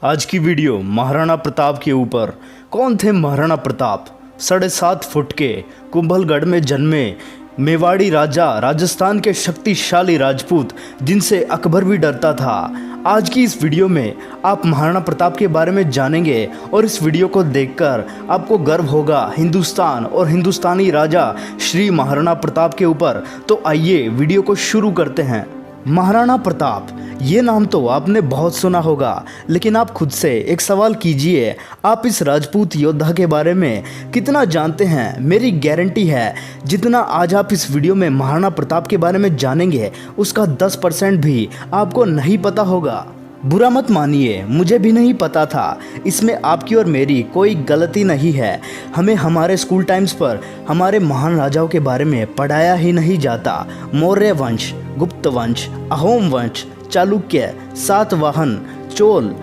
आज की वीडियो महाराणा प्रताप के ऊपर। कौन थे महाराणा प्रताप? 7.5 फुट के कुंभलगढ़ में जन्मे मेवाड़ी राजा, राजस्थान के शक्तिशाली राजपूत जिनसे अकबर भी डरता था। आज की इस वीडियो में आप महाराणा प्रताप के बारे में जानेंगे और इस वीडियो को देखकर आपको गर्व होगा हिंदुस्तान और हिंदुस्तानी राजा श्री महाराणा प्रताप के ऊपर। तो आइए वीडियो को शुरू करते हैं। महाराणा प्रताप, ये नाम तो आपने बहुत सुना होगा, लेकिन आप खुद से एक सवाल कीजिए, आप इस राजपूत योद्धा के बारे में कितना जानते हैं? मेरी गारंटी है जितना आज आप इस वीडियो में महाराणा प्रताप के बारे में जानेंगे उसका 10% भी आपको नहीं पता होगा। बुरा मत मानिए, मुझे भी नहीं पता था। इसमें आपकी और मेरी कोई गलती नहीं है। हमें हमारे स्कूल टाइम्स पर हमारे महान राजाओं के बारे में पढ़ाया ही नहीं जाता। मौर्य वंश, गुप्त वंश, अहोम वंश, चालुक्य, सातवाहन, चोल,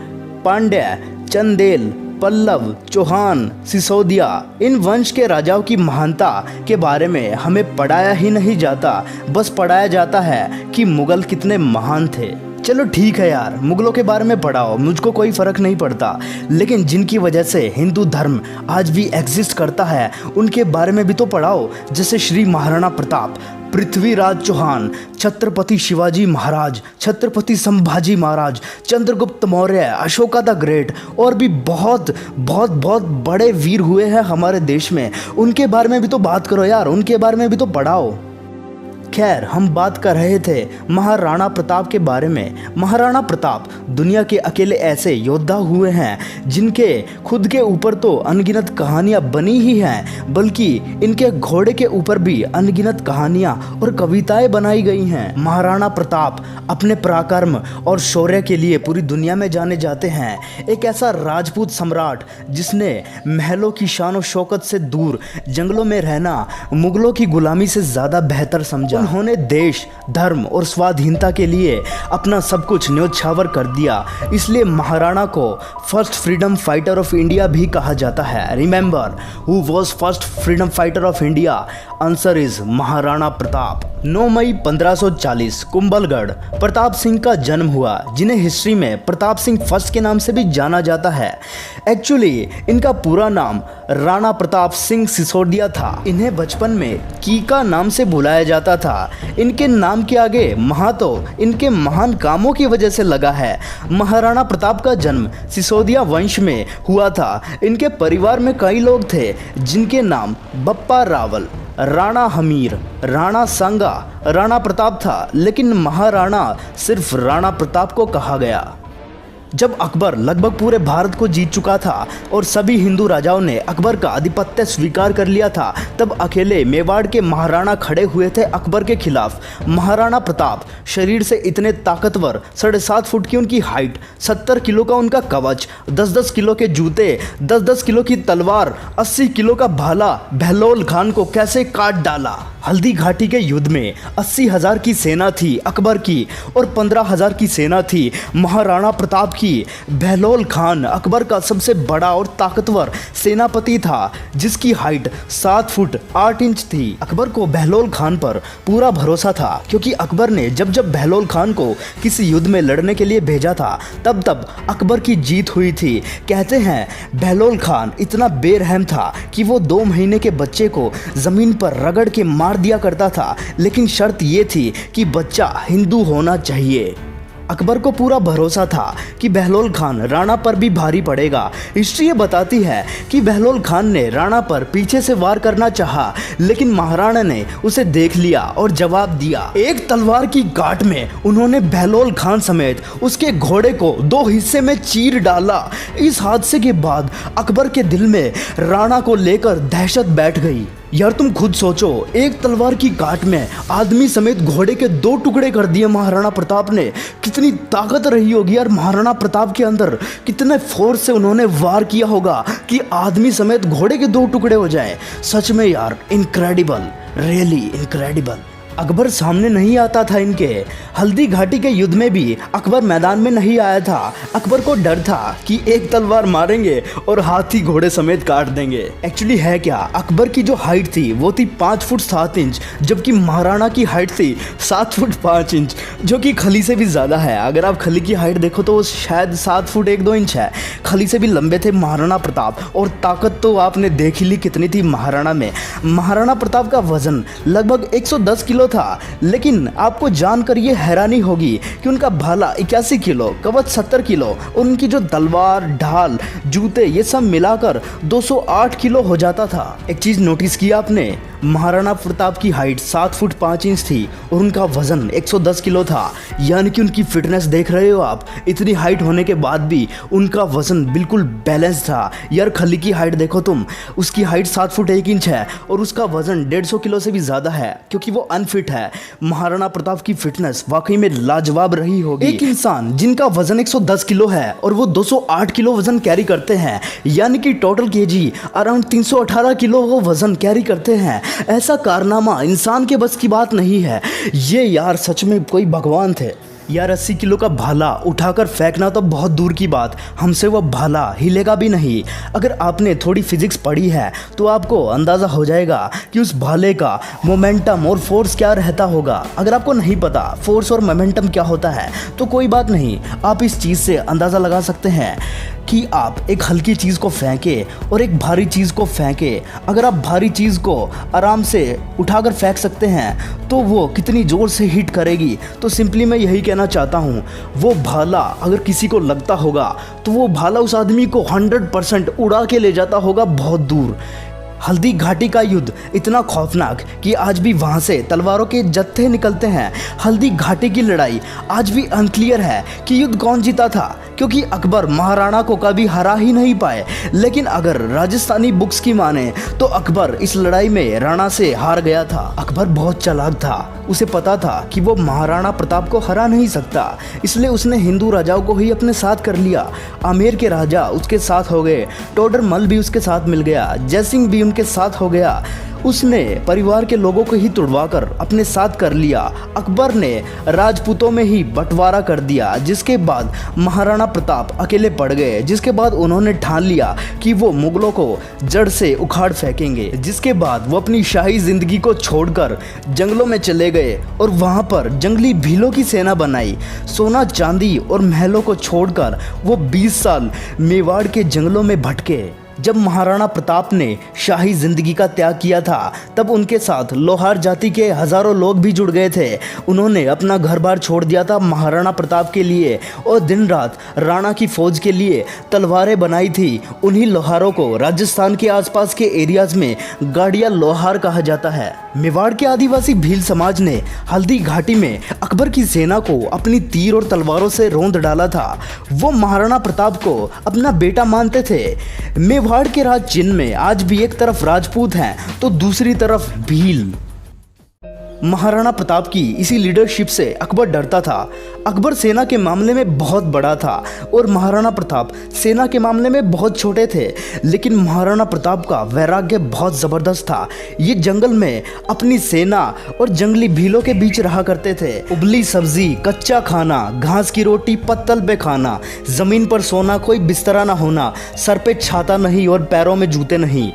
पांड्य, चंदेल, पल्लव, चौहान, सिसोदिया, इन वंश के राजाओं की महानता के बारे में हमें पढ़ाया ही नहीं जाता। बस पढ़ाया जाता है कि मुगल कितने महान थे। चलो ठीक है यार, मुगलों के बारे में पढ़ाओ, मुझको कोई फ़र्क नहीं पड़ता, लेकिन जिनकी वजह से हिंदू धर्म आज भी एग्जिस्ट करता है उनके बारे में भी तो पढ़ाओ। जैसे श्री महाराणा प्रताप, पृथ्वीराज चौहान, छत्रपति शिवाजी महाराज, छत्रपति संभाजी महाराज, चंद्रगुप्त मौर्य, अशोका द ग्रेट, और भी बहुत बहुत बहुत बड़े वीर हुए हैं हमारे देश में। उनके बारे में भी तो बात करो यार, उनके बारे में भी तो पढ़ाओ। खैर, हम बात कर रहे थे महाराणा प्रताप के बारे में। महाराणा प्रताप दुनिया के अकेले ऐसे योद्धा हुए हैं जिनके खुद के ऊपर तो अनगिनत कहानियां बनी ही हैं, बल्कि इनके घोड़े के ऊपर भी अनगिनत कहानियां और कविताएं बनाई गई हैं। महाराणा प्रताप अपने पराक्रम और शौर्य के लिए पूरी दुनिया में जाने जाते हैं। एक ऐसा राजपूत सम्राट जिसने महलों की शान शौकत से दूर जंगलों में रहना मुगलों की गुलामी से ज़्यादा बेहतर समझा। उन्होंने देश, धर्म और स्वाधीनता के लिए अपना सब कुछ न्योछावर कर दिया। इसलिए महाराणा को first freedom fighter of India भी कहा जाता है। Remember who was first freedom fighter of India? Answer is Maharana Pratap. 9 मई 1540 कुंभलगढ़ प्रताप सिंह का जन्म हुआ, जिन्हें हिस्ट्री में प्रताप सिंह फर्स्ट के नाम से भी जाना जाता है। एक्चुअली इनका पूरा नाम राणा प्रताप सिंह सिसोदिया था। इन्हें बचपन में कीका नाम से बुलाया जाता था। इनके नाम के आगे महा तो इनके महान कामों की वजह से लगा है। महाराणा प्रताप का जन्म सिसोदिया वंश में हुआ था। इनके परिवार में कई लोग थे जिनके नाम बप्पा रावल, राणा हमीर, राणा सांगा, राणा प्रताप था, लेकिन महाराणा सिर्फ राणा प्रताप को कहा गया। जब अकबर लगभग पूरे भारत को जीत चुका था और सभी हिंदू राजाओं ने अकबर का आधिपत्य स्वीकार कर लिया था, तब अकेले मेवाड़ के महाराणा खड़े हुए थे अकबर के खिलाफ। महाराणा प्रताप शरीर से इतने ताकतवर, 7.5 फुट की उनकी हाइट, 70 किलो का उनका कवच, 10-10 किलो के जूते, 10-10 किलो की तलवार, 80 किलो का भाला बहलोल खान को कैसे काट डाला। हल्दी घाटी के युद्ध में 80,000 की सेना थी अकबर की और 15,000 की सेना थी महाराणा प्रताप की। बहलोल खान अकबर का सबसे बड़ा और ताकतवर सेनापति था, जिसकी हाइट 7 फुट 8 इंच थी। अकबर को बहलोल खान पर पूरा भरोसा था, क्योंकि अकबर ने जब जब बहलोल खान को किसी युद्ध में लड़ने के लिए भेजा था तब तब अकबर की जीत हुई थी। कहते हैं बहलोल खान इतना बेरहम था कि वो 2 महीने के बच्चे को जमीन पर रगड़ के मार दिया करता था, लेकिन शर्त ये थी कि बच्चा हिंदू होना चाहिए। अकबर को पूरा भरोसा था कि बहलोल खान राणा पर भी भारी पड़ेगा। हिस्ट्री ये बताती है कि बहलोल खान ने राणा पर पीछे से वार करना चाहा, लेकिन महाराणा ने उसे देख लिया और जवाब दिया। एक तलवार की गांठ में उन्होंने बहलोल खान समेत उसके घोड़े को 2 हिस्से में चीर डाला। इस हादसे के बाद अकबर के दिल में राणा को लेकर दहशत बैठ गई। यार तुम खुद सोचो, एक तलवार की गांठ में आदमी समेत घोड़े के 2 टुकड़े कर दिए महाराणा प्रताप ने। कितनी ताकत रही होगी यार महाराणा प्रताप के अंदर, कितने फोर्स से उन्होंने वार किया होगा कि आदमी समेत घोड़े के 2 टुकड़े हो जाए। सच में यार इनक्रेडिबल, रियली इनक्रेडिबल। अकबर सामने नहीं आता था इनके। हल्दी घाटी के युद्ध में भी अकबर मैदान में नहीं आया था। अकबर को डर था कि एक तलवार मारेंगे और हाथी घोड़े समेत काट देंगे। एक्चुअली है क्या, अकबर की जो हाइट थी वो थी 5 फुट 7 इंच, जबकि महाराणा की हाइट थी 7 फुट 5 इंच, जो कि खली से भी ज़्यादा है। अगर आप खली की हाइट देखो तो वो शायद 7 फुट 1-2 इंच है। खली से भी लंबे थे महाराणा प्रताप, और ताकत तो आपने देख ही ली कितनी थी महाराणा में। महाराणा प्रताप का वजन लगभग 110 किलो था, लेकिन आपको जानकर ये हैरानी होगी कि उनका भाला 81 किलो, कवच 70 किलो और उनकी जो तलवार, ढाल, जूते ये सब मिलाकर 208 किलो हो जाता था। एक चीज़ नोटिस किया आपने, महाराणा प्रताप की हाइट 7 फुट 5 इंच थी और उनका वजन 110 किलो था, यानी कि उनकी फिटनेस देख रहे हो आप। इतनी हाइट होने के बाद भी उनका वजन बिल्कुल बैलेंस था। यार खली की हाइट देखो तुम, उसकी हाइट 7 फुट 1 इंच है और उसका वजन 150 किलो से भी ज़्यादा है, क्योंकि वो अनफिट है। महाराणा प्रताप की फिटनेस वाकई में लाजवाब रही होगी। एक इंसान जिनका वजन 110 किलो है और वो 208 किलो वजन कैरी करते हैं, यानी कि टोटल केजी अराउंड 318 किलो वो वजन कैरी करते हैं। ऐसा कारनामा इंसान के बस की बात नहीं है। ये यार सच में कोई भगवान थे। यार 80 किलो का भाला उठाकर फेंकना तो बहुत दूर की बात, हमसे वह भाला हिलेगा भी नहीं। अगर आपने थोड़ी फिजिक्स पढ़ी है तो आपको अंदाज़ा हो जाएगा कि उस भाले का मोमेंटम और फोर्स क्या रहता होगा। अगर आपको नहीं पता फोर्स और मोमेंटम क्या होता है तो कोई बात नहीं, आप इस चीज़ से अंदाज़ा लगा सकते हैं कि आप एक हल्की चीज़ को फेंके और एक भारी चीज़ को फेंके। अगर आप भारी चीज़ को आराम से उठाकर फेंक सकते हैं तो वो कितनी ज़ोर से हिट करेगी। तो सिंपली मैं यही कहना चाहता हूँ, वो भाला अगर किसी को लगता होगा तो वो भाला उस आदमी को 100% उड़ा के ले जाता होगा बहुत दूर। हल्दी घाटी का युद्ध इतना खौफनाक कि आज भी वहाँ से तलवारों के जत्थे निकलते हैं। हल्दी घाटी की लड़ाई आज भी अनक्लियर है कि युद्ध कौन जीता था, क्योंकि अकबर महाराणा को कभी हरा ही नहीं पाए। लेकिन अगर राजस्थानी बुक्स की माने तो अकबर इस लड़ाई में राणा से हार गया था। अकबर बहुत चालाक था, उसे पता था कि वो महाराणा प्रताप को हरा नहीं सकता, इसलिए उसने हिंदू राजाओं को ही अपने साथ कर लिया। आमेर के राजा उसके साथ हो गए, टोडरमल भी उसके साथ मिल गया, जयसिंह भी उनके साथ हो गया। उसने परिवार के लोगों को ही तुड़वाकर अपने साथ कर लिया। अकबर ने राजपूतों में ही बंटवारा कर दिया, जिसके बाद महाराणा प्रताप अकेले पड़ गए। जिसके बाद उन्होंने ठान लिया कि वो मुगलों को जड़ से उखाड़ फेंकेंगे। जिसके बाद वो अपनी शाही जिंदगी को छोड़कर जंगलों में चले गए और वहाँ पर जंगली भीलों की सेना बनाई। सोना चांदी और महलों को छोड़कर वो 20 साल मेवाड़ के जंगलों में भटके। जब महाराणा प्रताप ने शाही जिंदगी का त्याग किया था तब उनके साथ लोहार जाति के हजारों लोग भी जुड़ गए थे। उन्होंने अपना घर बार छोड़ दिया था महाराणा प्रताप के लिए और दिन रात राणा की फौज के लिए तलवारें बनाई थी। उन्हीं लोहारों को राजस्थान के आसपास के एरियाज में गाड़िया लोहार कहा जाता है। मेवाड़ के आदिवासी भील समाज ने हल्दी घाटी में अकबर की सेना को अपनी तीर और तलवारों से रौंद डाला था। वो महाराणा प्रताप को अपना बेटा मानते थे। मेवाड़ के राज चिन्ह में आज भी एक तरफ राजपूत हैं तो दूसरी तरफ भील। महाराणा प्रताप की इसी लीडरशिप से अकबर डरता था। अकबर सेना के मामले में बहुत बड़ा था और महाराणा प्रताप सेना के मामले में बहुत छोटे थे, लेकिन महाराणा प्रताप का वैराग्य बहुत ज़बरदस्त था। ये जंगल में अपनी सेना और जंगली भीलों के बीच रहा करते थे। उबली सब्जी, कच्चा खाना, घास की रोटी पत्तल पे खाना, ज़मीन पर सोना, कोई बिस्तरा ना होना, सर पे छाता नहीं और पैरों में जूते नहीं।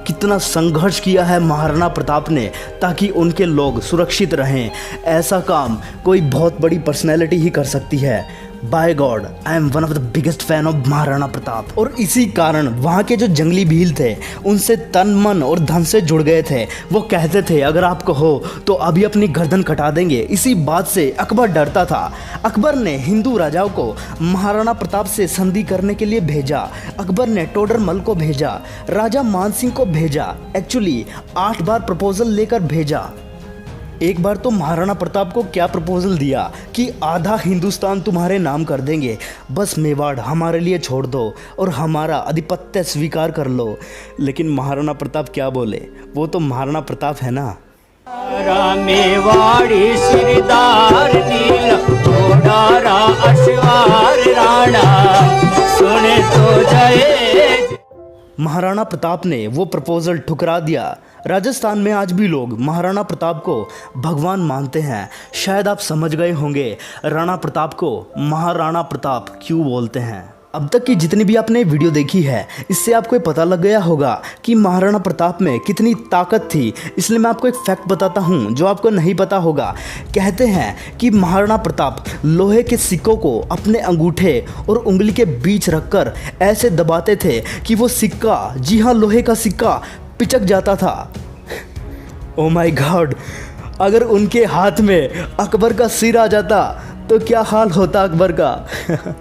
कितना संघर्ष किया है महाराणा प्रताप ने ताकि उनके लोग सुरक्षित रहें। ऐसा काम कोई बहुत बड़ी पर्सनैलिटी ही कर सकती है। By God, I am one of the biggest fan of Maharana Pratap. और इसी कारण वहाँ के जो जंगली भील थे उनसे तन मन और धन से जुड़ गए थे। वो कहते थे अगर आप कहो तो अभी अपनी गर्दन कटा देंगे। इसी बात से अकबर डरता था। अकबर ने हिंदू राजाओं को महाराणा प्रताप से संधि करने के लिए भेजा। अकबर ने टोडरमल को भेजा, राजा मानसिंह को भेजा, एक्चुअली 8 बार प्रपोजल लेकर भेजा। एक बार तो महाराणा प्रताप को क्या प्रपोजल दिया कि आधा हिंदुस्तान तुम्हारे नाम कर देंगे, बस मेवाड़ हमारे लिए छोड़ दो और हमारा आधिपत्य स्वीकार कर लो। लेकिन महाराणा प्रताप क्या बोले, वो तो महाराणा प्रताप है ना। मेवाड़ी सिरदार नील घोड़ारा अश्वार राणा सुने तो जाए। महाराणा प्रताप ने वो प्रपोजल ठुकरा दिया। राजस्थान में आज भी लोग महाराणा प्रताप को भगवान मानते हैं। शायद आप समझ गए होंगे राणा प्रताप को महाराणा प्रताप क्यों बोलते हैं। अब तक की जितनी भी आपने वीडियो देखी है, इससे आपको ये पता लग गया होगा कि महाराणा प्रताप में कितनी ताकत थी। इसलिए मैं आपको एक फैक्ट बताता हूँ जो आपको नहीं पता होगा। कहते हैं कि महाराणा प्रताप लोहे के सिक्कों को अपने अंगूठे और उंगली के बीच रखकर ऐसे दबाते थे कि वो सिक्का, जी हाँ लोहे का सिक्का, पिचक जाता था। ओ माय गॉड, अगर उनके हाथ में अकबर का सिर आ जाता तो क्या हाल होता अकबर का।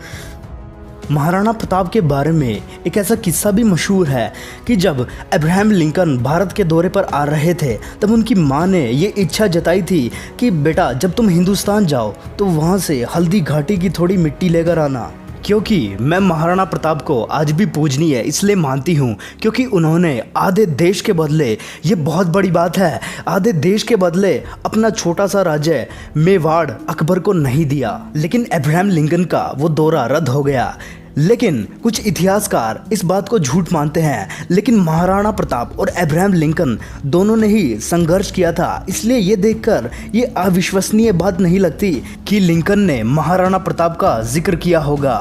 महाराणा प्रताप के बारे में एक ऐसा किस्सा भी मशहूर है कि जब अब्राहम लिंकन भारत के दौरे पर आ रहे थे तब उनकी मां ने ये इच्छा जताई थी कि बेटा जब तुम हिंदुस्तान जाओ तो वहाँ से हल्दी घाटी की थोड़ी मिट्टी लेकर आना। क्योंकि मैं महाराणा प्रताप को आज भी पूजनीय इसलिए मानती हूँ क्योंकि उन्होंने आधे देश के बदले, ये बहुत बड़ी बात है, आधे देश के बदले अपना छोटा सा राज्य मेवाड़ अकबर को नहीं दिया। लेकिन अब्राहम लिंकन का वो दौरा रद्द हो गया। लेकिन कुछ इतिहासकार इस बात को झूठ मानते हैं, लेकिन महाराणा प्रताप और अब्राहम लिंकन दोनों ने ही संघर्ष किया था। इसलिए ये देखकर ये अविश्वसनीय बात नहीं लगती कि लिंकन ने महाराणा प्रताप का जिक्र किया होगा।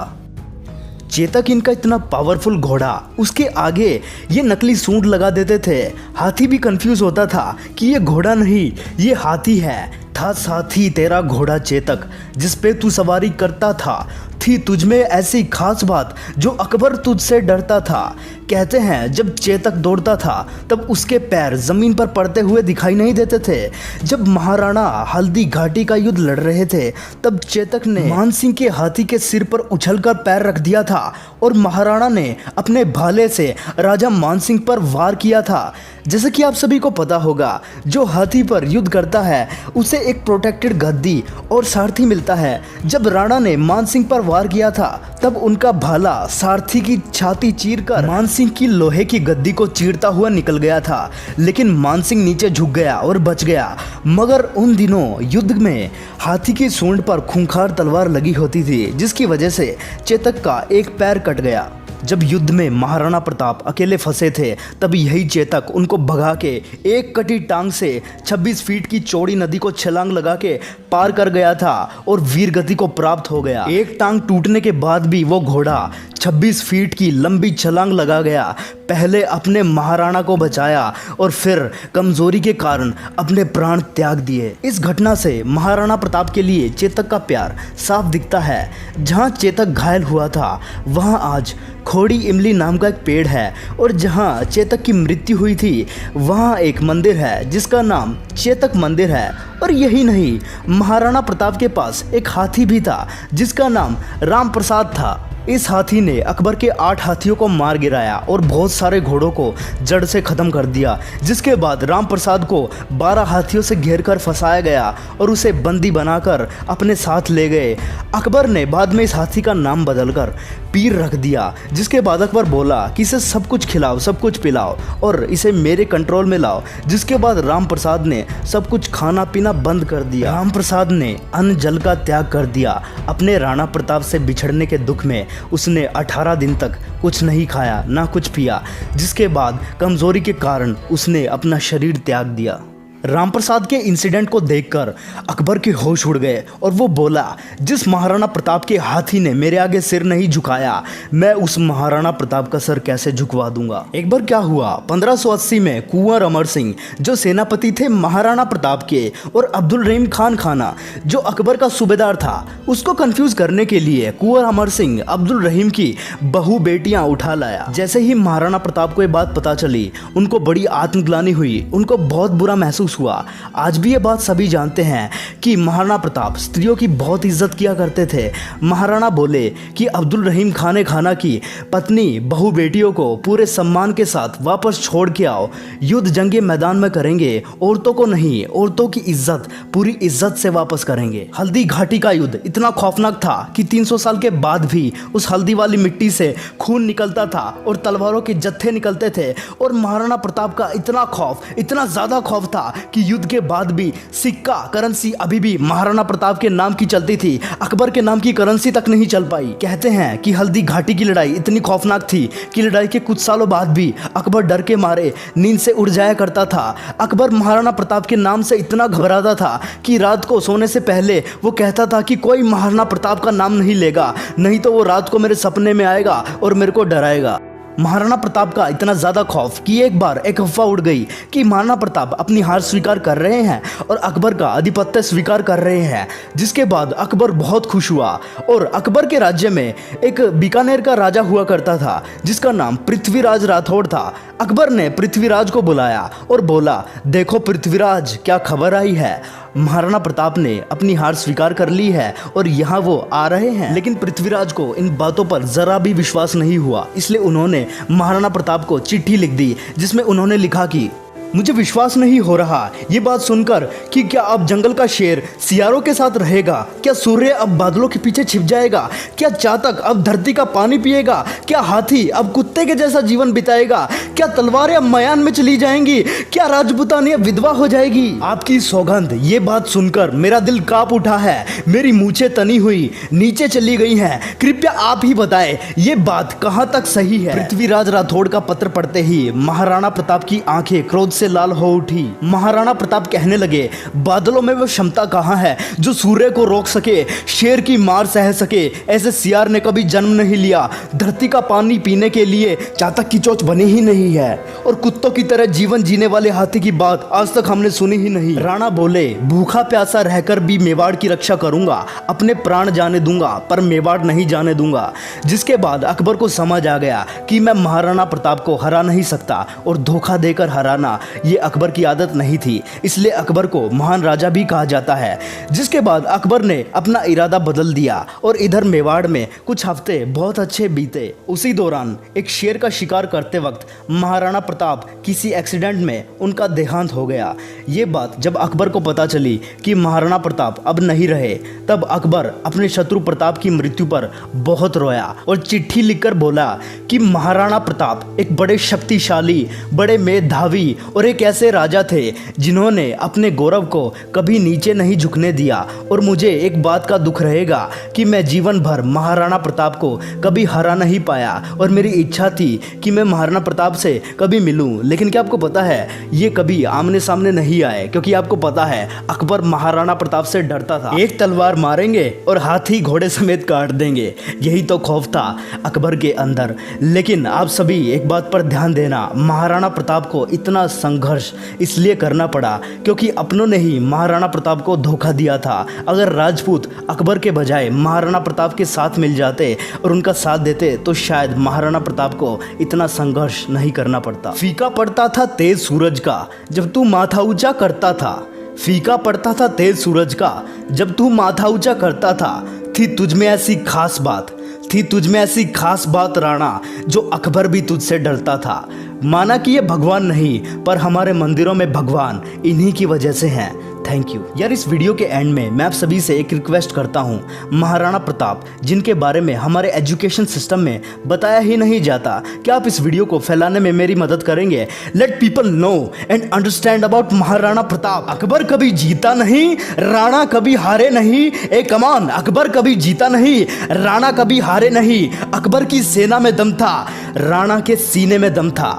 चेतक इनका इतना पावरफुल घोड़ा, उसके आगे ये नकली सूंड लगा देते थे। हाथी भी कंफ्यूज होता था कि ये घोड़ा नहीं ये हाथी है। था साथी तेरा घोड़ा चेतक जिस पे तू सवारी करता था, थी तुझमें ऐसी खास बात जो अकबर तुझसे डरता था। कहते हैं जब चेतक दौड़ता था तब उसके पैर जमीन पर पड़ते हुए दिखाई नहीं देते थे। जब महाराणा हल्दी घाटी का युद्ध लड़ रहे थे तब चेतक ने मानसिंह के हाथी के सिर पर उछलकर पैर रख दिया था और महाराणा ने अपने भाले से राजा मानसिंह पर वार किया था। जैसे कि आप सभी को पता होगा, जो हाथी पर युद्ध करता है उसे एक प्रोटेक्टेड गद्दी और सारथी मिलता है। जब राणा ने मानसिंह पर वार किया था तब उनका भाला सारथी की छाती चीरकर मानसिंह की लोहे की गद्दी को चीरता हुआ निकल गया था। लेकिन मानसिंह नीचे झुक गया और बच गया। मगर उन दिनों युद्ध में हाथी की सूंड पर खूंखार तलवार लगी होती थी, जिसकी वजह से चेतक का एक पैर कट गया। जब युद्ध में महाराणा प्रताप अकेले फंसे थे तब यही चेतक उनको भगा के एक कटी टांग से 26 फीट की चौड़ी नदी को छलांग लगा के पार कर गया था और वीर गति को प्राप्त हो गया। एक टांग टूटने के बाद भी वो घोड़ा 26 फीट की लंबी छलांग लगा गया। पहले अपने महाराणा को बचाया और फिर कमजोरी के कारण अपने प्राण त्याग दिए। इस घटना से महाराणा प्रताप के लिए चेतक का प्यार साफ दिखता है। जहाँ चेतक घायल हुआ था वहाँ आज खोड़ी इमली नाम का एक पेड़ है और जहाँ चेतक की मृत्यु हुई थी वहाँ एक मंदिर है जिसका नाम चेतक मंदिर है। और यही नहीं, महाराणा प्रताप के पास एक हाथी भी था जिसका नाम राम प्रसाद था। इस हाथी ने अकबर के 8 हाथियों को मार गिराया और बहुत सारे घोड़ों को जड़ से ख़त्म कर दिया। जिसके बाद राम प्रसाद को 12 हाथियों से घेरकर फंसाया गया और उसे बंदी बनाकर अपने साथ ले गए। अकबर ने बाद में इस हाथी का नाम बदलकर पीर रख दिया। जिसके बाद अकबर बोला कि इसे सब कुछ खिलाओ, सब कुछ पिलाओ और इसे मेरे कंट्रोल में लाओ। जिसके बाद राम प्रसाद ने सब कुछ खाना पीना बंद कर दिया। राम प्रसाद ने अन्न जल का त्याग कर दिया। अपने राणा प्रताप से बिछड़ने के दुख में उसने 18 दिन तक कुछ नहीं खाया ना कुछ पिया। जिसके बाद कमजोरी के कारण उसने अपना शरीर त्याग दिया। राम प्रसाद के इंसिडेंट को देखकर अकबर के होश उड़ गए और वो बोला, जिस महाराणा प्रताप के हाथी ने मेरे आगे सिर नहीं झुकाया, मैं उस महाराणा प्रताप का सर कैसे झुकवा दूंगा। एक बार क्या हुआ, 1580 में कुंवर अमर सिंह जो सेनापति थे महाराणा प्रताप के और अब्दुल रहीम खान खाना जो अकबर का सूबेदार था, उसको कंफ्यूज करने के लिए कुंवर अमर सिंह अब्दुल रहीम की बहु बेटियां उठा लाया। जैसे ही महाराणा प्रताप को ये बात पता चली उनको बड़ी आत्मग्लानि हुई, उनको बहुत बुरा महसूस हुआ। आज भी ये बात सभी जानते हैं कि महाराणा प्रताप स्त्रियों की बहुत इज्जत किया करते थे। महाराणा बोले कि अब्दुल रहीम खान खाना की पत्नी बहु बेटियों को पूरे सम्मान के साथ वापस छोड़ के आओ, युद्ध जंगे मैदान में करेंगे, औरतों को नहीं, औरतों की इज्जत पूरी इज्जत से वापस करेंगे। हल्दी घाटी का युद्ध इतना खौफनाक था कि 300 साल के बाद भी उस हल्दी वाली मिट्टी से खून निकलता था और तलवारों के जत्थे निकलते थे और महाराणा प्रताप का इतना खौफ, इतना ज्यादा खौफ था कि युद्ध के बाद भी सिक्का करेंसी अभी भी महाराणा प्रताप के नाम की चलती थी, अकबर के नाम की करेंसी तक नहीं चल पाई। कहते हैं कि हल्दी घाटी की लड़ाई इतनी खौफनाक थी कि लड़ाई के कुछ सालों बाद भी अकबर डर के मारे नींद से उड़ जाया करता था। अकबर महाराणा प्रताप के नाम से इतना घबराता था कि रात को सोने से पहले वो कहता था कि कोई महाराणा प्रताप का नाम नहीं लेगा, नहीं तो वो रात को मेरे सपने में आएगा और मेरे को डराएगा। महाराणा प्रताप का इतना ज़्यादा खौफ कि एक बार एक अफवाह उड़ गई कि महाराणा प्रताप अपनी हार स्वीकार कर रहे हैं और अकबर का आधिपत्य स्वीकार कर रहे हैं, जिसके बाद अकबर बहुत खुश हुआ। और अकबर के राज्य में एक बीकानेर का राजा हुआ करता था जिसका नाम पृथ्वीराज राठौड़ था। अकबर ने पृथ्वीराज को बुलाया और बोला, देखो पृथ्वीराज, क्या खबर आई है, महाराणा प्रताप ने अपनी हार स्वीकार कर ली है और यहाँ वो आ रहे हैं। लेकिन पृथ्वीराज को इन बातों पर जरा भी विश्वास नहीं हुआ, इसलिए उन्होंने महाराणा प्रताप को चिट्ठी लिख दी जिसमें उन्होंने लिखा कि मुझे विश्वास नहीं हो रहा ये बात सुनकर कि क्या अब जंगल का शेर सियारों के साथ रहेगा, क्या सूर्य अब बादलों के पीछे छिप जाएगा, क्या चातक अब धरती का पानी पिएगा, क्या हाथी अब कुत्ते के जैसा जीवन बिताएगा, क्या तलवारें अब मयान में चली जाएंगी, क्या राजपूतानी अब विधवा हो जाएगी। आपकी सौगंध ये बात सुनकर मेरा दिल कांप उठा है, मेरी मूछें तनी हुई नीचे चली गई हैं। कृपया आप ही बताएं ये बात कहाँ तक सही है। पृथ्वीराज राठौड़ का पत्र पढ़ते ही महाराणा प्रताप की आंखें क्रोध से लाल हो उठी। महाराणा प्रताप कहने लगे, बादलों में वो क्षमता कहाँ है जो सूर्य को रोक सके, शेर की मार सह सके। ऐसे सियार ने कभी जन्म नहीं लिया, धरती का पानी पीने के लिए चातक की चोंच बनी ही नहीं है, और कुत्तों की तरह जीवन जीने वाले हाथी की बात आज तक हमने सुनी ही नहीं। राणा बोले, भूखा प्यासा रहकर भी मेवाड़ की रक्षा करूंगा, अपने प्राण जाने दूंगा पर मेवाड़ नहीं जाने दूंगा। जिसके बाद अकबर को समझ आ गया कि मैं महाराणा प्रताप को हरा नहीं सकता और धोखा देकर हराना ये अकबर की आदत नहीं थी, इसलिए अकबर को महान राजा भी कहा जाता है। जिसके बाद अकबर ने अपना इरादा बदल दिया और इधर मेवाड़ में कुछ हफ्ते बहुत अच्छे बीते। उसी दौरान एक शेर का शिकार करते वक्त महाराणा प्रताप किसी एक्सीडेंट में उनका देहांत हो गया। ये बात जब अकबर को पता चली कि महाराणा प्रताप अब नहीं रहे, तब अकबर अपने शत्रु प्रताप की मृत्यु पर बहुत रोया और चिट्ठी लिखकर बोला कि महाराणा प्रताप एक बड़े शक्तिशाली, बड़े मेधावी और एक ऐसे राजा थे जिन्होंने अपने गौरव को कभी नीचे नहीं झुकने दिया। और मुझे एक बात का दुख रहेगा कि मैं जीवन भर महाराणा प्रताप को कभी हरा नहीं पाया, और मेरी इच्छा थी कि मैं महाराणा प्रताप से कभी मिलूं, लेकिन क्या आपको पता है ये कभी आमने सामने नहीं आए, क्योंकि आपको पता है अकबर महाराणा प्रताप से डरता था। एक तलवार मारेंगे और हाथी घोड़े समेत काट देंगे, यही तो खौफ था अकबर के अंदर। लेकिन आप सभी एक बात पर ध्यान देना, महाराणा प्रताप को इतना संघर्ष इसलिए करना पड़ा क्योंकि अपनों ने ही महाराणा प्रताप को धोखा दिया था। अगर राजपूत अकबर के बजाय महाराणा प्रताप के साथ मिल जाते और उनका साथ देते तो शायद महाराणा प्रताप को इतना संघर्ष नहीं करना पड़ता। फीका पड़ता था तेज सूरज का जब तू माथा ऊंचा करता था, फीका पड़ता था तेज सूरज का जब तू माथा ऊंचा करता था। थी तुझमें ऐसी खास बात, थी तुझमें ऐसी खास बात राणा, जो अकबर भी तुझसे डरता था। माना कि ये भगवान नहीं, पर हमारे मंदिरों में भगवान इन्हीं की वजह से हैं। थैंक यू यार। इस वीडियो के एंड में मैं आप सभी से एक रिक्वेस्ट करता हूँ, महाराणा प्रताप जिनके बारे में हमारे एजुकेशन सिस्टम में बताया ही नहीं जाता, क्या आप इस वीडियो को फैलाने में मेरी मदद करेंगे? Let people know and understand about Maharana Pratap. Akbar कभी जीता नहीं, राणा कभी हारे नहीं। ए कमान, अकबर कभी जीता नहीं, राणा कभी हारे नहीं। अकबर की सेना में दम था, राणा के सीने में दम था।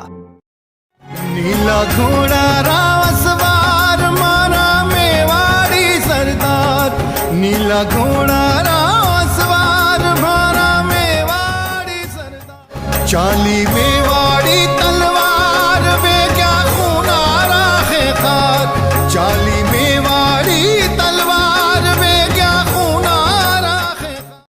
नीला घोड़ा रावसवार मारा मेवाड़ी सरदार, नीला घोड़ा रावसवार मारा मेवाड़ी सरदार। चाली में